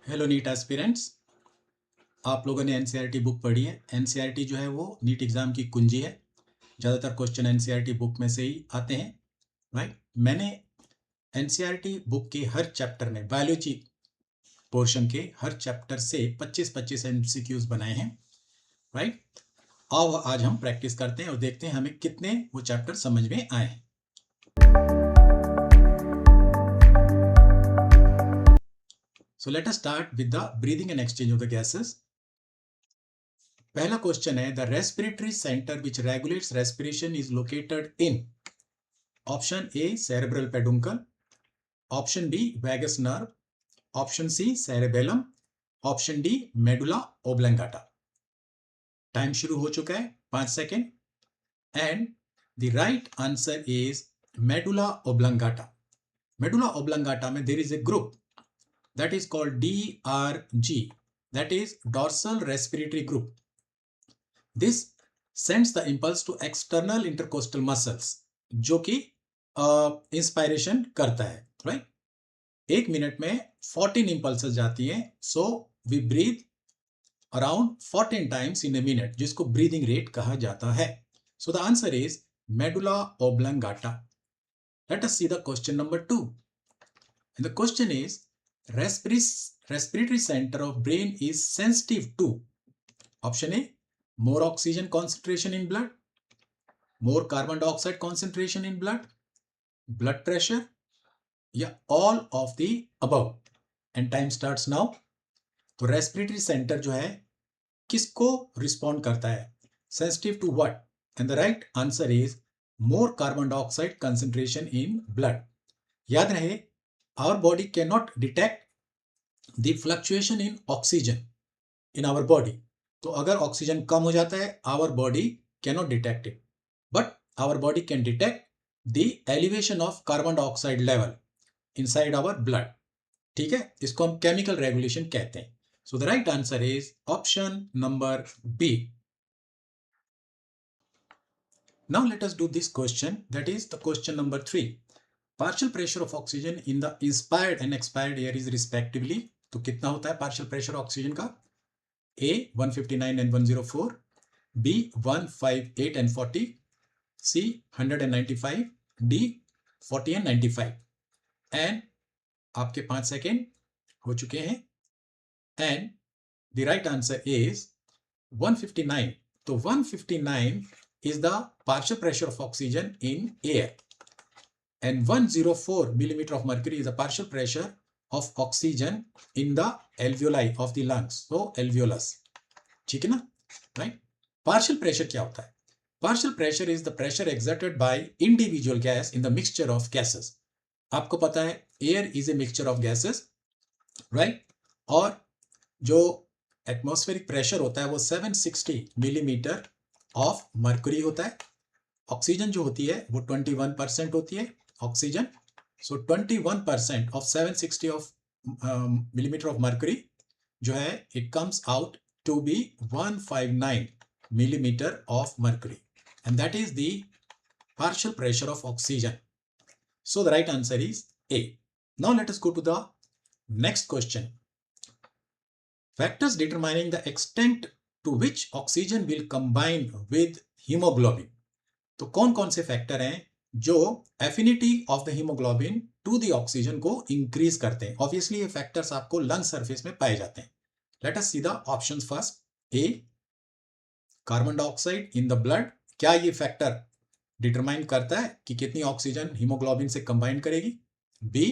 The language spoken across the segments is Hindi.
Hello NEET aspirants. आप लोगों ने एनसीईआरटी बुक पढ़ी है। एनसीईआरटी जो है वो नीट एग्जाम की कुंजी है। ज़्यादातर क्वेश्चन एनसीईआरटी बुक में से ही आते हैं, राइट। मैंने एनसीईआरटी बुक के हर चैप्टर में बायोलॉजी पोर्शन के हर चैप्टर से 25-25 एमसीक्यूज बनाए हैं, राइट। आओ आज हम प्रैक्टिस करते हैं और देखते हैं हमें कितने वो चैप्टर समझ में आए हैं। So let us start with the breathing and exchange of the gases. पहला क्वेश्चन है, the respiratory centre which regulates respiration is located in option A cerebral peduncle, option B vagus nerve, option C cerebellum, option D medulla oblongata. Time शुरू हो चुका है, 5 second. And the right answer is medulla oblongata. Medulla oblongata में there is a group that is called DRG, that is dorsal respiratory group. This sends the impulse to external intercostal muscles, जो कि इंस्पायरेशन करता है, राइट। 1 मिनट में 14 impulses जाती हैं, so we breathe around 14 times in a minute, जिसको breathing rate कहा जाता है। So the answer is medulla oblongata. Let us see the question number 2. And the question is, respiratory center of brain is sensitive to option A more oxygen concentration in blood, more carbon dioxide concentration in blood, blood pressure, या all of the above. and time starts now. तो रेस्पिरेटरी सेंटर जो है किसको रिस्पॉन्ड करता है, sensitive to what? And the right answer is more carbon dioxide concentration in blood. याद रहे, our body can not detect the fluctuation in oxygen in our body. तो अगर ऑक्सीजन कम हो जाता है, our body cannot detect it, but our body can detect the elevation of carbon dioxide level inside our blood. ठीक है, इसको हम केमिकल रेगुलेशन कहते हैं। So the right answer is option number B. Now let us do this question, that is the question number 3. Partial pressure of oxygen in the inspired and expired air is respectively, तो कितना होता है पार्शियल प्रेशर ऑक्सीजन का? A 159 and 104, B 158 and 40, C 195, D 40 and 95. And आपके 5 सेकेंड हो चुके हैं। And the right answer is 159. तो 159 is the partial pressure of oxygen in air, and 104 millimeter of mercury is the partial pressure of oxygen in the alveoli of the lungs, so alveolus. ठीक है ना, राइट। पार्शियल प्रेशर क्या होता है? Partial pressure is the pressure exerted by individual gas in the mixture of gases. आपको पता है air is a mixture of gases, right. और जो एटमॉस्फेरिक प्रेशर होता है वो 760 मिलीमीटर ऑफ मर्क्यूरी होता है। ऑक्सीजन जो होती है वो 21% होती है oxygen. So 21% of 760 of millimetre of mercury जो है, it comes out to be 159 millimeter of mercury, and that is the partial pressure of oxygen. So the right answer is A. Now let us go to the next question. Factors determining the extent to which oxygen will combine with hemoglobin. तो कौन कौन से फैक्टर हैं जो affinity of the haemoglobin to the oxygen को इंक्रीज करते हैं? ऑब्वियसली ये फैक्टर्स आपको लंग सरफेस में पाए जाते हैं। Late us see the options first. A carbon dioxide in the blood, क्या ये फैक्टर डिटरमाइन करता है कि कितनी ऑक्सीजन हीमोग्लोबिन से कंबाइन करेगी? बी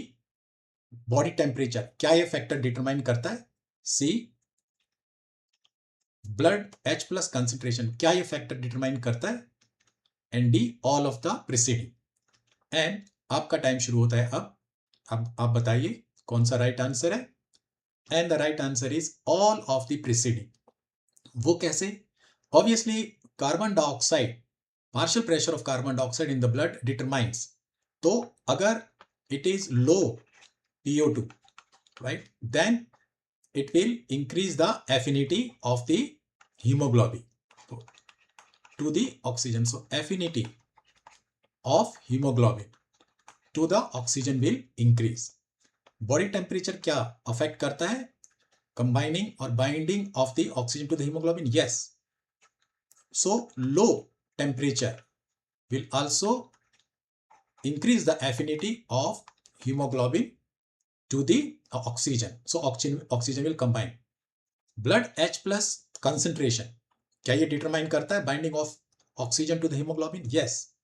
बॉडी टेम्परेचर, क्या ये फैक्टर डिटरमाइन करता है? सी ब्लड H+ कंसेंट्रेशन, क्या ये फैक्टर डिटरमाइन करता है? And D all of the preceding. And आपका टाइम शुरू होता है अब आप बताइए कौन सा राइट आंसर है? And the right answer is all of the preceding. वो कैसे? Obviously, carbon dioxide, partial pressure of carbon dioxide in the blood determines. तो अगर it is low PO2, right, then it will increase the affinity of the hemoglobin to the oxygen. So affinity of hemoglobin to the oxygen will increase. Body temperature क्या affect करता है? combining or binding of the oxygen to the hemoglobin? Yes. So low temperature will also increase the affinity of hemoglobin to the oxygen. So oxygen will combine. Blood H plus concentration, क्या ये determine करता है binding of oxygen to the hemoglobin? Yes,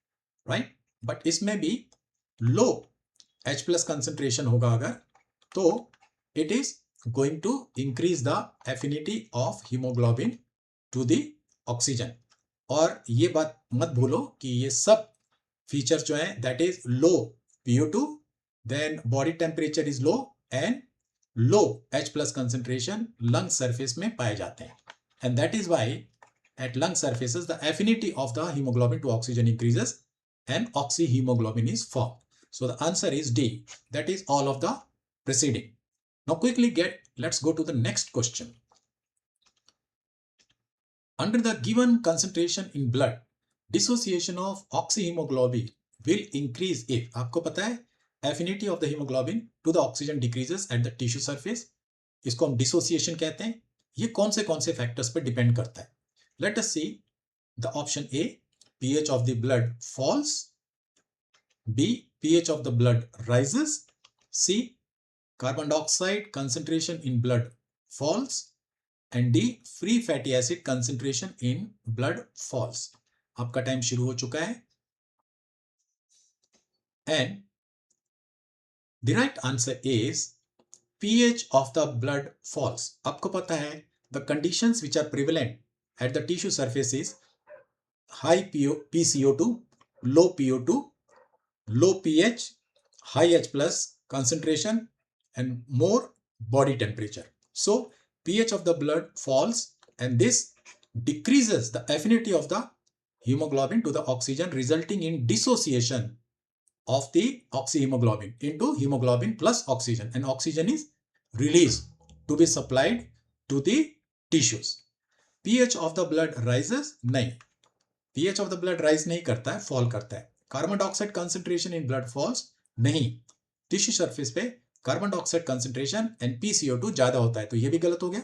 right? But इसमें भी low H plus concentration होगा अगर, तो it is going to increase the affinity of hemoglobin to the oxygen. और ये बात मत भूलो कि ये सब फीचर जो है that is low PO2, then body temperature is low and low H plus concentration lung surface में पाए जाते हैं. And that is why at lung surfaces the affinity of the hemoglobin to oxygen increases and oxyhemoglobin is formed. So the answer is D. That is all of the preceding. Now quickly let's go to the next question. Under the given concentration in blood, dissociation of oxyhemoglobin will increase if, आपको पता है, affinity of the hemoglobin to the oxygen decreases at the tissue surface. इसको हम dissociation कहते हैं. ये कौन से factors पर depend करता है? Let us see the option A, pH of the blood falls. B, pH of the blood rises. C, carbon dioxide concentration in blood falls. And D, free fatty acid concentration in blood falls. आपका टाइम शुरू हो चुका है. And the right answer is pH of the blood falls. आपको पता है the conditions which are prevalent at the tissue surface is high PCO2, low PO2, low pH, high H plus concentration and more body temperature. So pH of the blood falls and this decreases the affinity of the hemoglobin to the oxygen, resulting in dissociation of the oxyhemoglobin into hemoglobin plus oxygen, and oxygen is released to be supplied to the tissues. pH of the blood rises? नहीं, pH of the blood rise नहीं करता है, fall करता है. Carbon dioxide concentration in blood falls? नहीं, tissue surface पे carbon dioxide concentration and PCO2 ज्यादा होता है, तो ये भी गलत हो गया.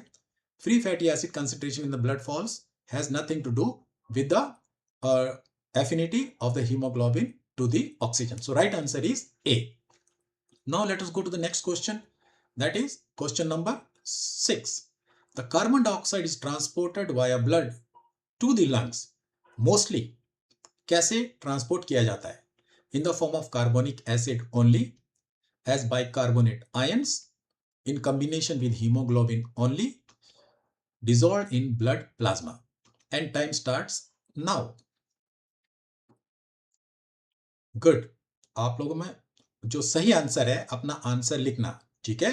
Free fatty acid concentration in the blood falls has nothing to do with the affinity of the hemoglobin to the oxygen. So right answer is A. Now let us go to the next question. That is question number 6. The carbon dioxide is transported via blood to the lungs. Mostly कैसे ट्रांसपोर्ट किया जाता है? In the form of carbonic acid only, as bicarbonate ions, in combination with hemoglobin only, dissolved in blood plasma. And time starts now. Good. आप लोगों में जो सही आंसर है अपना आंसर लिखना, ठीक है?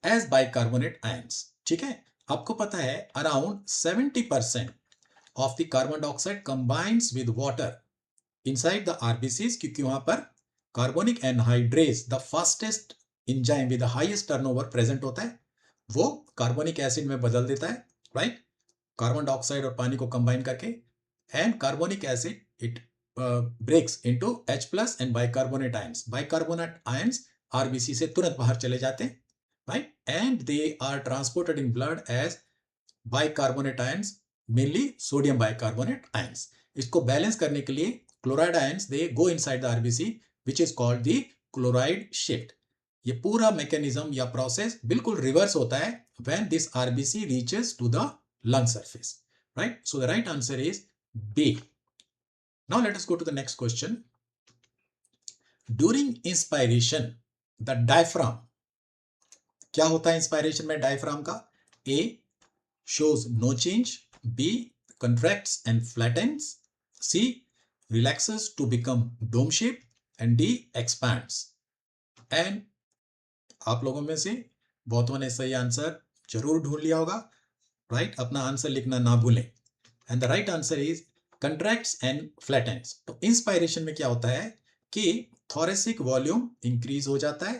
एज बाइकार्बोनेट आयंस, ठीक है? आपको पता है around 70% of the carbon dioxide combines with water inside the RBCs, क्योंकि वहां पर carbonic anhydrase the fastest enzyme with the highest turnover present होता है, वो कार्बोनिक एसिड में बदल देता है, राइट? कार्बन डाइऑक्साइड और पानी को कंबाइन करके, and carbonic acid it breaks into H plus and bicarbonate ions. Bicarbonate ions RBC से तुरंत बाहर चले जाते हैं, right? And they are transported in blood as bicarbonate ions, mainly sodium bicarbonate ions. इसको बैलेंस करने के लिए chloride ions they go inside the RBC, which is called the chloride shift. ये पूरा मैकेनिज्म या प्रोसेस बिल्कुल रिवर्स होता है when this RBC reaches to the lung surface, right? So the right answer is B. Now let us go to the next question. During inspiration, the diaphragm, क्या होता है इंस्पायरेशन में डायफ्राम का? A shows no change, B contracts and flattens, C relaxes to become dome shape, and D expands. And आप लोगों में से बहुतों ने सही आंसर जरूर ढूंढ लिया होगा, राइट? अपना आंसर लिखना ना भूलें. And the right answer is contracts and flattens. तो इंस्पायरेशन में क्या होता है कि थोरेसिक वॉल्यूम इंक्रीज हो जाता है,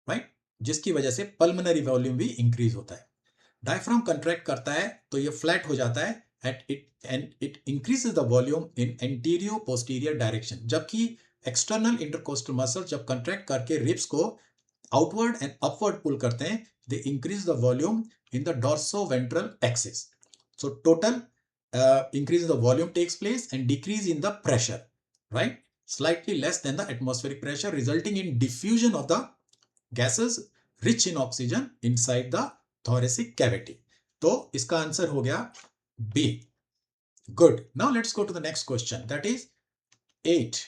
राइट? जिसकी वजह से पल्मोनरी वॉल्यूम भी इंक्रीज होता है. डायफ्राम कंट्रैक्ट करता है तो ये फ्लैट हो जाता है and it increases the volume in anterior posterior direction, जबकि एक्सटर्नल इंटरकोस्टल मसल जब कंट्रैक्ट करके रिब्स को आउटवर्ड एंड अपवर्ड पुल करते हैं, they increase the volume in the dorsoventral axis. So total increase the volume takes place and decrease in the pressure, right? Slightly less than the atmospheric pressure, resulting in diffusion of the gases rich in oxygen inside the thoracic cavity. तो इसका आंसर हो गया B. Good. Now let's go to the next question. That is 8.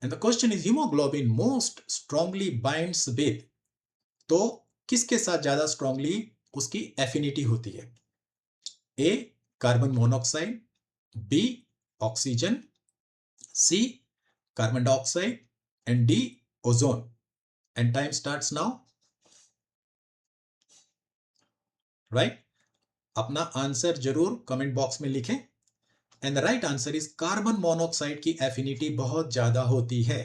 And the question is hemoglobin most strongly binds with. तो किसके साथ ज्यादा strongly उसकी affinity होती है? A. Carbon monoxide, B. Oxygen, C. Carbon dioxide and D. Ozone. And time starts now. Right? अपना आंसर जरूर कमेंट बॉक्स में लिखें. And the right answer is carbon monoxide की एफिनिटी बहुत ज्यादा होती है,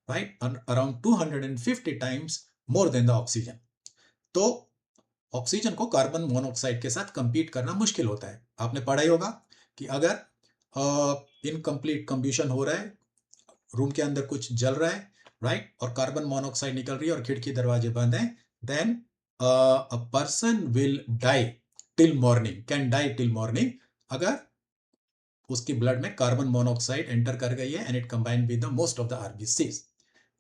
right? Around 250 times more than the oxygen. तो ऑक्सीजन को कार्बन मोनोऑक्साइड के साथ कंपीट करना मुश्किल होता है. आपने पढ़ा ही होगा कि अगर इनकम्प्लीट कंब्यूशन हो रहा है, रूम के अंदर कुछ जल रहा है, राइट, और कार्बन मोनोऑक्साइड निकल रही है और खिड़की दरवाजे बंद हैं, then a person will die till morning, can die till morning, अगर उसकी ब्लड में कार्बन मोनोऑक्साइड एंटर कर गई है and it combine with the most of the RBCs.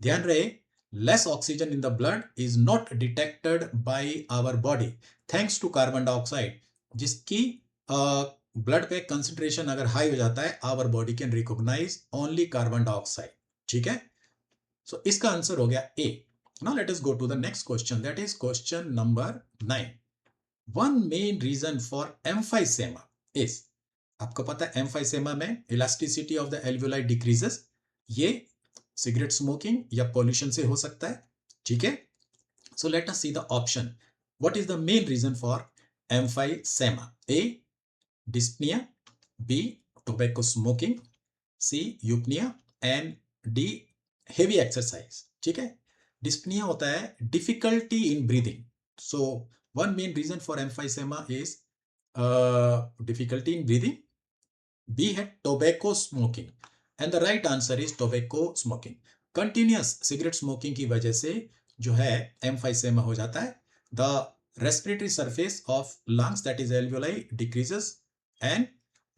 ध्यान रहे, less oxygen in the blood is not detected by our body thanks to carbon dioxide, जिसकी ब्लड पे कंसंट्रेशन अगर हाई हो जाता है, our body can recognize only carbon dioxide. ठीक है? सो इसका आंसर हो गया A. Now let us go to the next question. That is question number 9. One main reason for emphysema is, आपको पता है emphysema में elasticity of the alveoli decreases. ये सिगरेट स्मोकिंग या पॉल्यूशन से हो सकता है. ठीक है? So let us see the option. What is the main reason for emphysema? A. Dyspnoea, B. Tobacco smoking, C. Eupnoea and D. Heavy exercise. ठीक है? डिस्पनिया होता है difficulty in breathing. So one main reason for emphysema is difficulty in breathing. B है tobacco smoking. And the right answer is tobacco smoking. Continuous cigarette smoking की वजह से जो है एम्फाइसेमा हो जाता है. The respiratory surface of lungs, that is alveoli, decreases and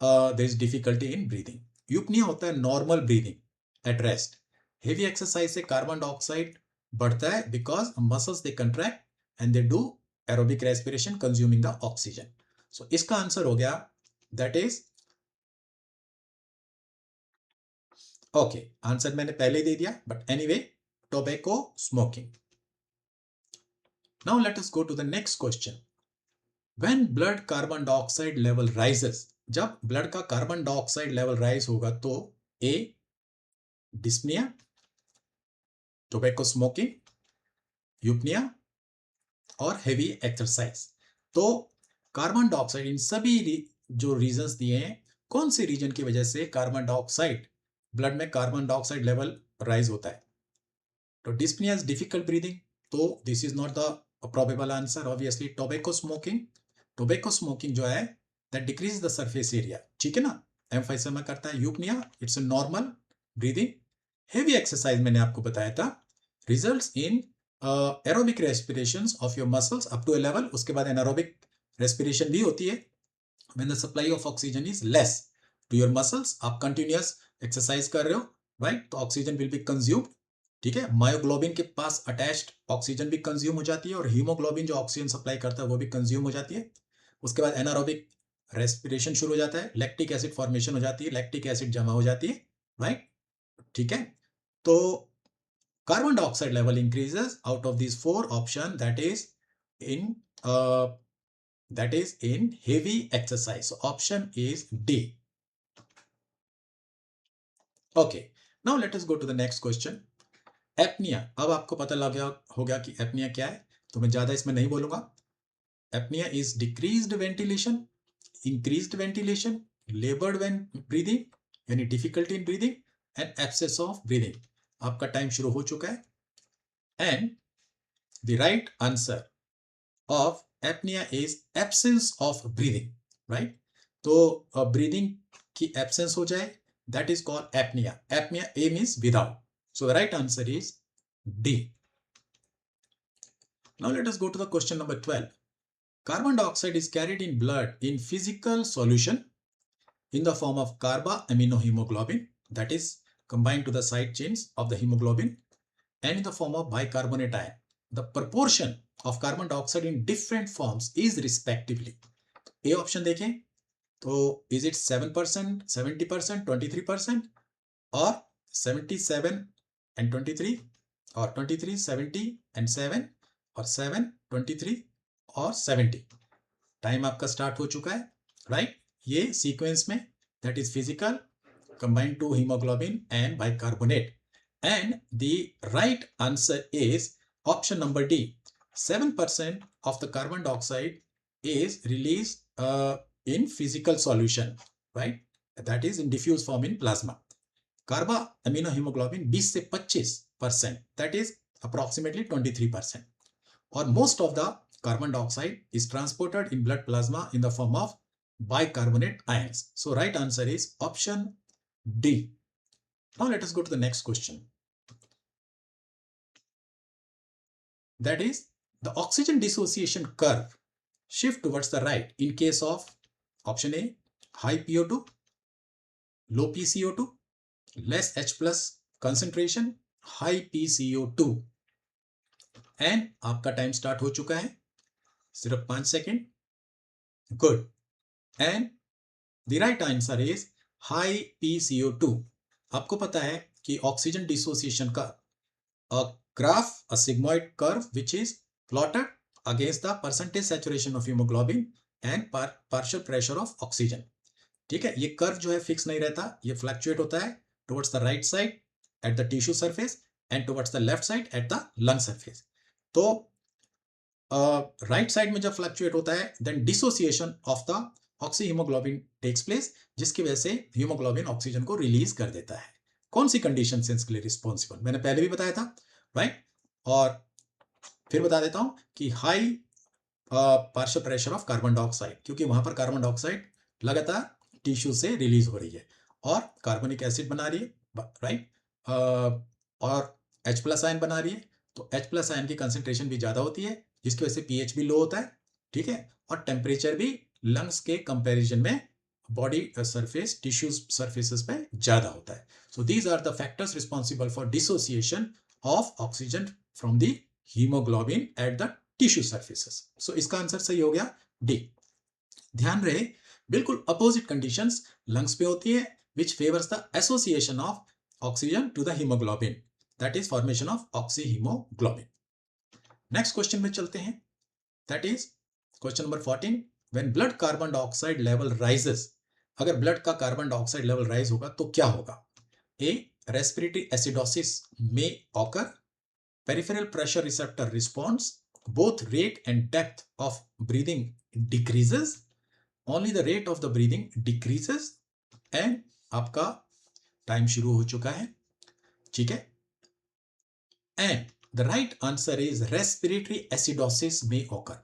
there is difficulty in breathing. Eupnoea होता है normal breathing at rest. Heavy exercise से कार्बन डाइऑक्साइड बढ़ता है because muscles they contract and they do aerobic respiration consuming the oxygen. So इसका आंसर हो गया, दैट इज ओके. आंसर मैंने पहले दे दिया, but anyway, tobacco smoking. Now let us go to the next question. When blood carbon dioxide level rises, जब ब्लड का कार्बन डाइऑक्साइड लेवल राइज होगा तो A. Dyspnoea, tobacco smoking, eupnoea और हेवी एक्सरसाइज. तो कार्बन डाइऑक्साइड, इन सभी जो रीजंस दिए हैं, कौन से रीजन की वजह से कार्बन डाइऑक्साइड, ब्लड में कार्बन डाइऑक्साइड लेवल राइज होता है? तो डिस्पनिया इज डिफिकल्ट ब्रीदिंग, तो this is not the probable answer. Obviously tobacco smoking. Tobacco smoking जो है that decrease the surface area. ठीक है ना? एम्फाइसेमा करता है. Eupnoea, it's a normal breathing. Heavy exercise मैंने आपको बताया था, results in aerobic respirations of your muscles up to a level. उसके बाद एनारोबिक रेस्पिरेशन भी होती है when the supply of oxygen is less to your muscles. आप कंटिन्यूअस एक्सरसाइज कर रहे हो, राइट? तो ऑक्सीजन विल बी कंज्यूम्ड. ठीक है? मायोग्लोबिन के पास अटैच्ड ऑक्सीजन भी कंज्यूम हो जाती है और हीमोग्लोबिन जो ऑक्सीजन सप्लाई करता है वो भी कंज्यूम हो जाती है. उसके बाद एनारोबिक रेस्पिरेशन शुरू हो जाता है, लैक्टिक एसिड फॉर्मेशन हो जाती है, लैक्टिक एसिड जमा हो जाती है, राइट? ठीक है? तो carbon dioxide level increases out of this four option, that is in heavy exercise. So option is D. Okay, now let us go to the next question. Apnoea. अब आपको पता लग गया होगा कि एपनिया क्या है, तो मैं ज्यादा इसमें नहीं बोलूंगा. Apnoea is decreased ventilation, increased ventilation, laboured when breathing यानी difficulty in breathing and absence of breathing. आपका टाइम शुरू हो चुका है. And the right answer of apnoea is absence of breathing, right? तो ब्रीदिंग की एब्सेंस हो जाए, that is called apnoea. Apnoea, A means without. So the right answer is D. Now let us go to the question number 12. Carbon dioxide is carried in blood in physical solution in the form of carba-aminohemoglobin, that is combined to the side chains of the hemoglobin, and in the form of bicarbonate ion. The proportion of carbon dioxide in different forms is respectively. A option देखें तो is it 7%, 70%, 23% or 77 and 23 or 23, 70 and 7 और 7, 23 और 70. टाइम आपका स्टार्ट हो चुका है, राइट? ये सीक्वेंस में that is physical combined to hemoglobin and bicarbonate, and the right answer is option number D. 7% of the carbon dioxide is released in physical solution, right? That is in diffuse form in plasma. कार्बा aminohemoglobin 20 से 25%, that is approximately 23%. और most of the carbon dioxide is transported in blood plasma in the form of bicarbonate ions. So right answer is option D. Now let us go to the next question. That is the oxygen dissociation curve shift towards the right in case of option A, high PO2, low PCO2, less H plus concentration, high PCO2. And आपका टाइम स्टार्ट हो चुका है, सिर्फ 5 second. Good. And the right answer is high PCO2. आपको पता है कि ऑक्सीजन डिसोसिएशन का graph, a sigmoid curve which is plotted against the percentage saturation of haemoglobin and partial pressure of oxygen. ठीक है, ये कर्व जो है फिक्स नहीं रहता, ये फ्लक्चुएट होता है towards the right side at the tissue surface and towards the left side at the lung surface. तो राइट साइड में जब फ्लक्चुएट होता है then dissociation of the oxyhaemoglobin takes place, जिसकी वजह से हीमोग्लोबिन ऑक्सीजन को रिलीज कर देता है. कौन सी कंडीशन से इसके लिए रिस्पॉन्सिबल, मैंने पहले भी बताया था, राइट? और फिर बता देता हूं कि high partial pressure of carbon dioxide, क्योंकि वहां पर कार्बन डाइऑक्साइड लगातार टिश्यू से रिलीज हो रही है और कार्बोनिक एसिड बना रही है, राइट? और H प्लस आयन बना रही है. तो H प्लस आयन की कंसेंट्रेशन भी ज्यादा होती है, जिसकी वजह से pH भी लो होता है. ठीक है, और टेम्परेचर भी लंग्स के कंपैरिजन में बॉडी सरफेस, टिश्यू सरफेसेस पे ज्यादा होता है. So these are the factors responsible for dissociation of oxygen from the haemoglobin at the tissue surfaces. So इसका आंसर सही हो गया डी. ध्यान रहे, बिल्कुल अपोजिट कंडीशंस लंग्स पे होती है which favours the association of oxygen to the haemoglobin, that is formation of oxyhemoglobin. Next question में चलते हैं, that is question number 14. When blood carbon dioxide level rises, अगर blood का carbon dioxide level rise होगा तो क्या होगा? A, respiratory acidosis may occur, peripheral pressure receptor response, both rate and depth of breathing decreases, only the rate of the breathing decreases, and आपका टाइम शुरू हो चुका है. ठीक है, and the right answer is respiratory acidosis may occur.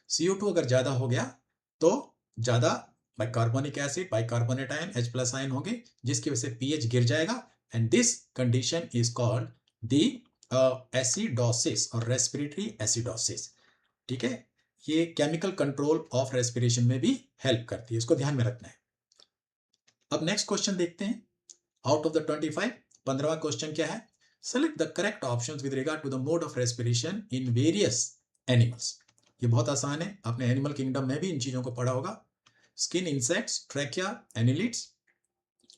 CO2 अगर ज्यादा हो गया तो ज्यादा bicarbonic acid, bicarbonate ion, H plus ion होंगे, जिसकी वजह से pH गिर जाएगा, and this condition is called the acidosis और respiratory acidosis. ठीक है, ये केमिकल कंट्रोल ऑफ रेस्पिरेशन में भी हेल्प करती है, इसको ध्यान में रखना है. अब नेक्स्ट क्वेश्चन देखते हैं. आउट ऑफ द 25, 15वां क्वेश्चन क्या है? Select the correct options with regard to the mode of respiration in various animals. ये बहुत आसान है, आपने एनिमल किंगडम में भी इन चीजों को पढ़ा होगा. Skin insects, trachea, annelids,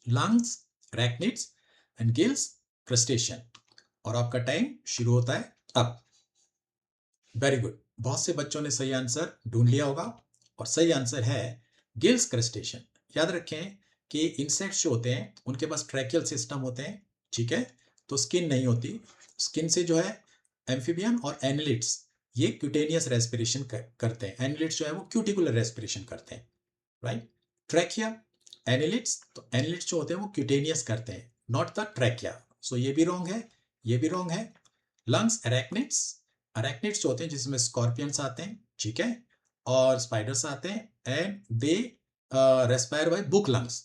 lungs, arachnids and gills, crustacean. और आपका टाइम शुरू होता है अब. वेरी गुड, बहुत से बच्चों ने सही आंसर ढूंढ लिया होगा और सही आंसर है गिल्स क्रस्टेशियन. याद रखें कि इंसेक्ट्स जो होते हैं उनके पास ट्रैकियल सिस्टम होते हैं, ठीक है, तो स्किन नहीं होती. स्किन से जो है एम्फीबियन और एनिलिड्स ये क्यूटेनियस रेस्पिरेशन करते हैं. एनिलिड्स जो है वो क्यूटिकुलर रेस्पिरेशन करते हैं, राइट? ट्रैकिया, एनिलिड्स, तो एनिलिड्स जो होते हैं वो क्यूटेनियस करते हैं, नॉट द ट्रैकिया. सो ये भी रॉन्ग है, ये भी रॉन्ग है. लंग्स, अरैक्निड्स, अरैक्निड्स जो होते हैं जिसमें स्कॉर्पियंस आते हैं, ठीक है, और स्पाइडर्स आते हैं, and they respire by book lungs.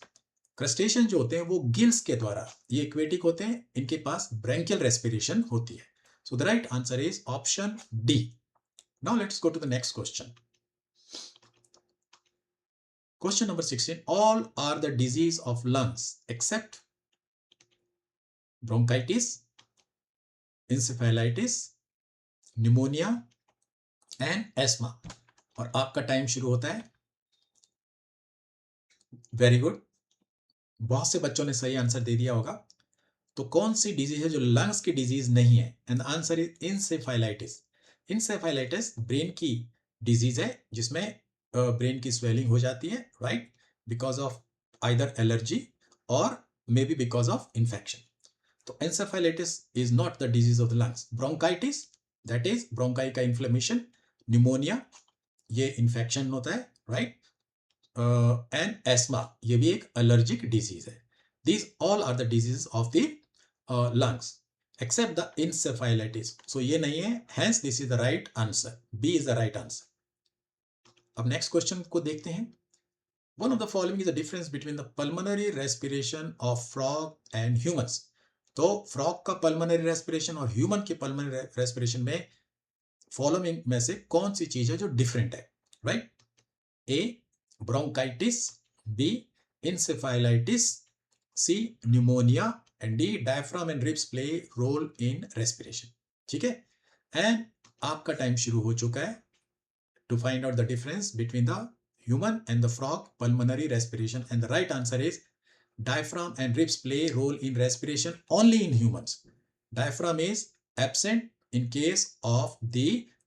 Crustacean जो होते हैं वो गिल्स के द्वारा, ये एक्वेटिक होते हैं, इनके पास ब्रैंकियल रेस्पिरेशन होती है. So the right answer is option D. Now let's go to the next question. Question number 16. All are the disease of lungs except bronchitis, encephalitis, pneumonia and asthma. और आपका टाइम शुरू होता है. Very good. बहुत से बच्चों ने सही आंसर दे दिया होगा. तो कौन सी डिजीज है जो लंग्स की डिजीज नहीं है? And the answer is encephalitis. Encephalitis brain की डिजीज है जिसमें ब्रेन की स्वेलिंग हो जाती है, right, because of either allergy और maybe because of infection. तो encephalitis is not the disease of the lungs. Bronchitis, that is bronchi का inflammation. Pneumonia, ये infection होता है, right? And asthma, ये भी एक allergic disease है. These all are the diseases of the lungs, except the encephalitis. So ये नहीं है. Hence this is the right answer. B is the right answer. अब next question को देखते हैं. One of the following is the difference between the pulmonary respiration of frog and humans. तो फ्रॉग का पल्मोनरी रेस्पिरेशन और ह्यूमन की पल्मोनरी रेस्पिरेशन में फॉलोइंग में से कौन सी चीज है जो डिफरेंट है? Right. A bronchitis, B encephalitis, C pneumonia and D diaphragm and ribs play role in respiration. ठीक है. एंड आपका टाइम शुरू हो चुका है to find out the difference between the human and the frog pulmonary respiration. And the right answer is diaphragm and ribs play role in respiration only in humans. Diaphragm is absent in case of the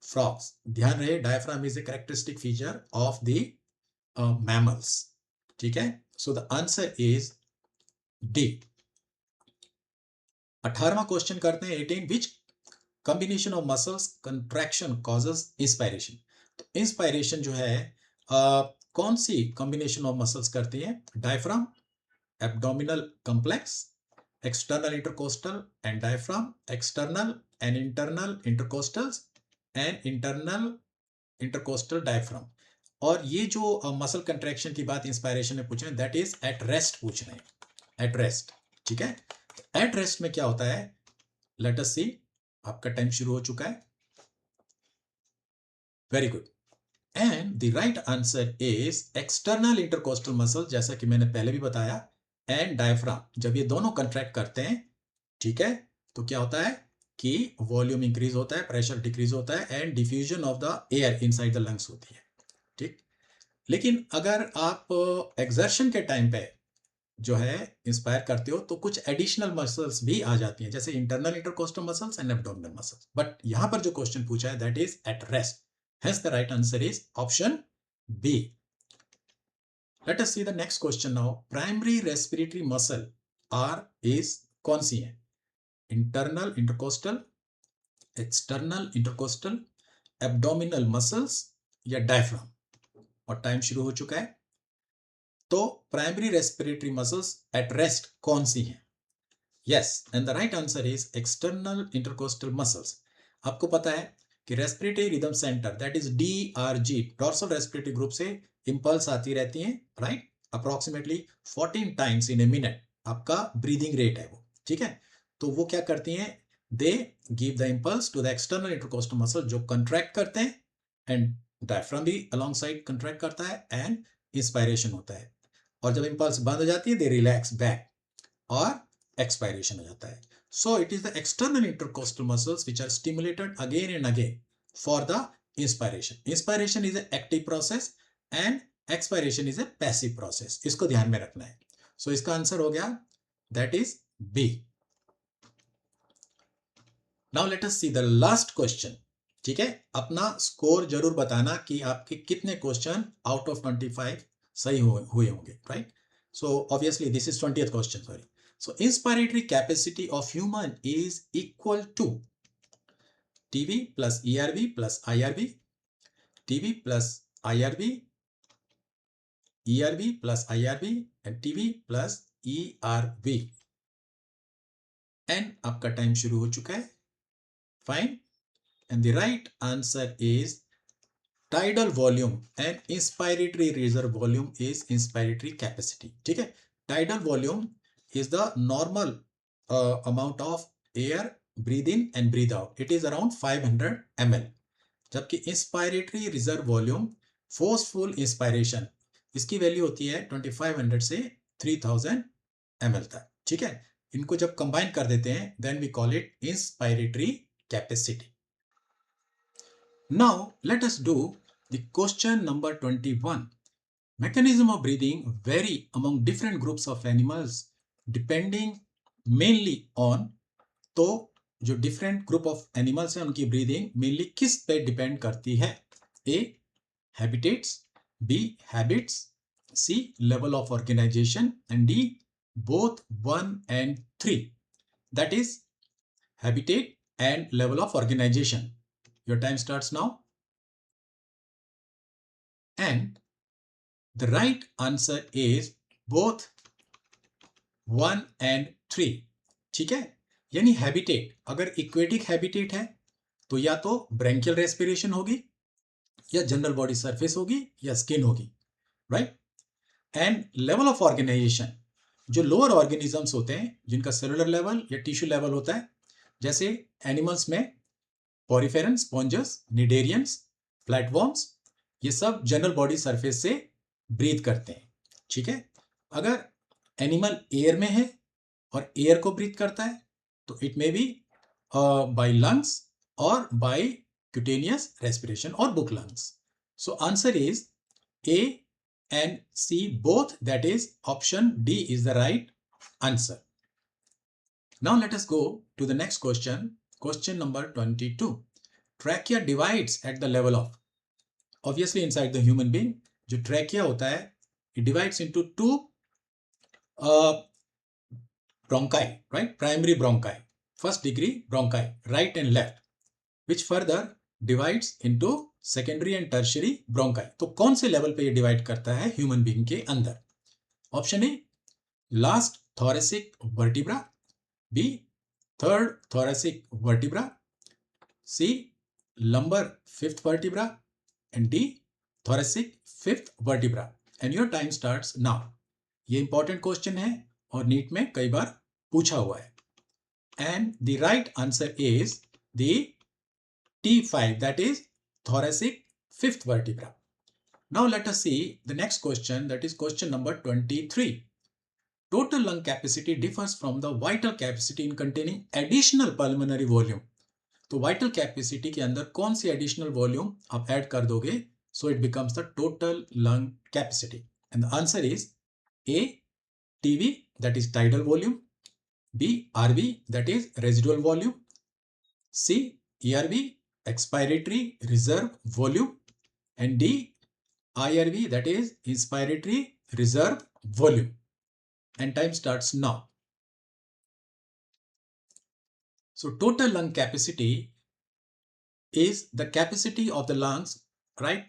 frogs. ध्यान रहे, diaphragm is a characteristic feature of the mammals. ठीक है. So the answer is D. 18वां क्वेश्चन करते हैं. 18. Which combination of muscles contraction causes inspiration? तो inspiration जो है कौन सी combination of muscles करती है? Diaphragm, abdominal complex, external intercostal and diaphragm, external and internal intercostals and internal intercostal diaphragm. और ये जो मसल कंट्रैक्शन की बात इंस्पायरेशन में पूछ रहे हैं, दैट इज एट रेस्ट पूछ रहे हैं. At rest. ठीक है. एट रेस्ट में क्या होता है? लेट अस सी. आपका टाइम शुरू हो चुका है. Very good. And the right answer is external intercostal muscle, जैसा कि मैंने पहले भी बताया, एंड डायफ्राम. जब ये दोनों कंट्रैक्ट करते हैं, ठीक है, तो क्या होता है कि वॉल्यूम इंक्रीज होता है, प्रेशर डिक्रीज होता है and diffusion of the air inside the lungs होती है. ठीक. लेकिन अगर आप एक्सर्शन के टाइम पे जो है इंस्पायर करते हो तो कुछ एडिशनल मसल्स भी आ जाती हैं, जैसे internal intercostal muscles and abdominal muscles. But यहां पर जो क्वेश्चन पूछा है that is at rest. Hence the right answer is option B. Let us see the next question now. Primary respiratory muscle R is कौन सी है? Internal intercostal, external intercostal, abdominal muscles या diaphragm. और टाइम शुरू हो चुका है. तो primary respiratory muscles at rest कौन सी हैं? Yes, and the right answer is external intercostal muscles. आपको पता है कि respiratory rhythm centre that is DRG, dorsal respiratory group से इंपल्स आती रहती हैं, राइट. Approximately 14 times in a minute आपका ब्रीदिंग रेट है वो. ठीक है. तो वो क्या करती हैं? They give the impulse to the external intercostal muscle जो कंट्रैक्ट करते हैं, एंड डायफ्राम भी अलोंग साइड कंट्रैक्ट करता है एंड इंस्पायरेशन होता है. और जब इंपल्स बंद हो जाती है दे रिलैक्स बैक और एक्सपायरेशन हो जाता है. So it is the external intercostal muscles which are stimulated again and again for the inspiration. Inspiration is an active process and expiration is a passive process. इसको ध्यान में रखना है. So इसका आंसर हो गया that is B. Now let us see the last question. ठीक है. अपना स्कोर जरूर बताना कि आपके कितने क्वेश्चन आउट ऑफ 25 सही हुए होंगे, right. So obviously this is 20th question, sorry. So inspiratory capacity of human is equal to TV plus ERV plus IRV, TV plus IRV, ERV plus IRV and TV plus ERV. And आपका टाइम शुरू हो चुका है. Fine. And the right answer is tidal volume and inspiratory reserve volume is inspiratory capacity. ठीक है. Tidal volume is the normal amount of air breathe in and breathe out. It is around 500 ml. जबकि inspiratory reserve volume forceful inspiration इसकी वैल्यू होती है 2500 से 3000 ml तक। ठीक है, इनको जब कंबाइन कर देते हैं then we call it inspiratory capacity. Now let us do the question number 21। Mechanism of breathing vary among different groups of animals depending mainly on, तो जो डिफरेंट ग्रुप ऑफ एनिमल्स हैं उनकी ब्रीदिंग मेनली किस पे डिपेंड करती है? A habitats, B habits, C level of organisation and D both 1 and 3. That is habitat and level of organization. Your time starts now. And the right answer is both 1 and 3. ठीक है, यानी हैबिटेट अगर इक्वेटिक हैबिटेट है तो या तो ब्रैंकियल रेस्पिरेशन होगी या जनरल बॉडी सरफेस होगी या स्किन होगी, right. And level of organisation, जो लोअर ऑर्गेनिजम्स होते हैं जिनका सेलुलर लेवल या टिश्यू लेवल होता है, जैसे एनिमल्स में पॉरीफेरन, स्पॉन्जस, निडेरियंस, फ्लैटवॉर्म्स, ये सब जनरल बॉडी सरफेस से ब्रीथ करते हैं। ठीक है, अगर एनिमल एयर में है और एयर को ब्रीथ करता है तो it may be by lungs और बाय क्यूटेनियस रेस्पिरेशन और book lungs. So answer is a and C both, that is option D is the right answer. Now let us go to the next question, question number 22. Trachea divides at the level of, obviously inside the human being जो trachea होता है it divides into two bronchi, right, primary bronchi, first degree bronchi, right and left, which further divides into secondary and tertiary bronchi. तो कौन से लेवल पे ये डिवाइड करता है ह्यूमन बीइंग के अंदर? Option A last thoracic vertebra, B third thoracic vertebra, C lumbar fifth vertebra and D thoracic fifth vertebra. And your time starts now. ये इंपॉर्टेंट क्वेश्चन है और नीट में कई बार पूछा हुआ है। And the right answer is the T5, that is thoracic fifth vertebra. Now let us see the next question, that is question number 23. Total lung capacity differs from the vital capacity in containing additional pulmonary volume. तो vital capacity के अंदर कौन सी additional volume आप add कर दोगे, so it becomes the total lung capacity. And the answer is A TV, that is tidal volume, B RV, that is residual volume, C ERV, expiratory reserve volume, and D IRV, that is inspiratory reserve volume. And time starts now. So total lung capacity is the capacity of the lungs, right,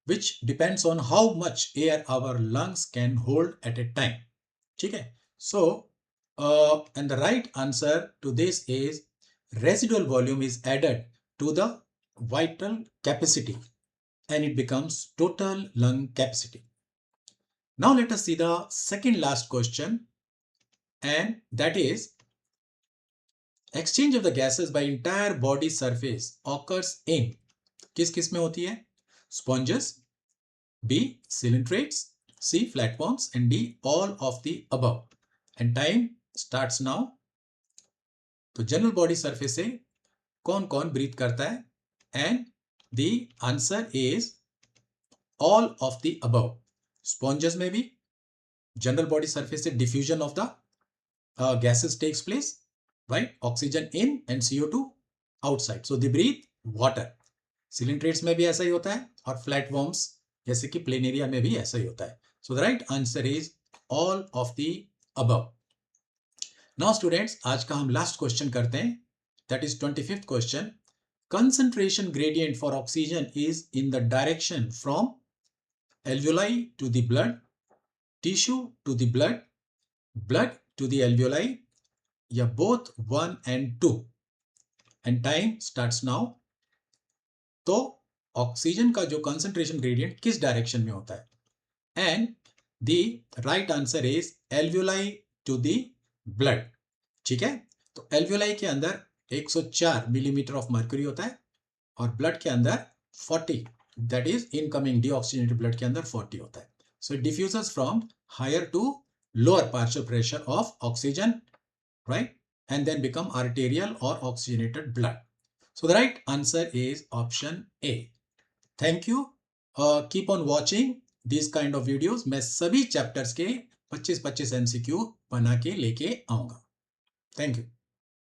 which depends on how much air our lungs can hold at a time. Okay, so and the right answer to this is residual volume is added to the vital capacity and it becomes total lung capacity. Now let us see the second last question, and that is exchange of the gases by entire body surface occurs in, किस किस में होती है? Sponges, B coelentrates, C flatworms and D all of the above. And time starts now. तो जनरल बॉडी सरफेस से कौन कौन ब्रीथ करता है? And the answer is all of the above. Sponges में भी जनरल बॉडी सरफेस से diffusion of the gases takes place, right? Oxygen in and CO2 outside, so they breathe water. Coelentrates में भी ऐसा ही होता है और flatworms जैसे कि planaria में भी ऐसा ही होता है। So the right answer is all of the above. Now students, आज का हम लास्ट क्वेश्चन करते हैं, that is 25th question. Concentration gradient for oxygen is in the direction from alveoli to the blood, tissue to the blood, blood to the alveoli, या both 1 and 2. And time starts now. तो ऑक्सीजन का जो कंसंट्रेशन ग्रेडियंट किस डायरेक्शन में होता है? And the right answer is alveoli to the blood. ठीक है, तो एल्वियोलाई के अंदर 104 मिलीमीटर ऑफ मर्क्यूरी होता है और ब्लड के अंदर 40, that is incoming deoxygenated blood के अंदर 40 होता है. So it diffuses from higher to lower partial pressure of oxygen, right, and then become arterial or oxygenated blood. So the right answer is option A. Thank you. Keep on watching these kind of videos. मैं सभी चैप्टर्स के 25-25 MCQ बना के लेके आऊंगा. Thank you.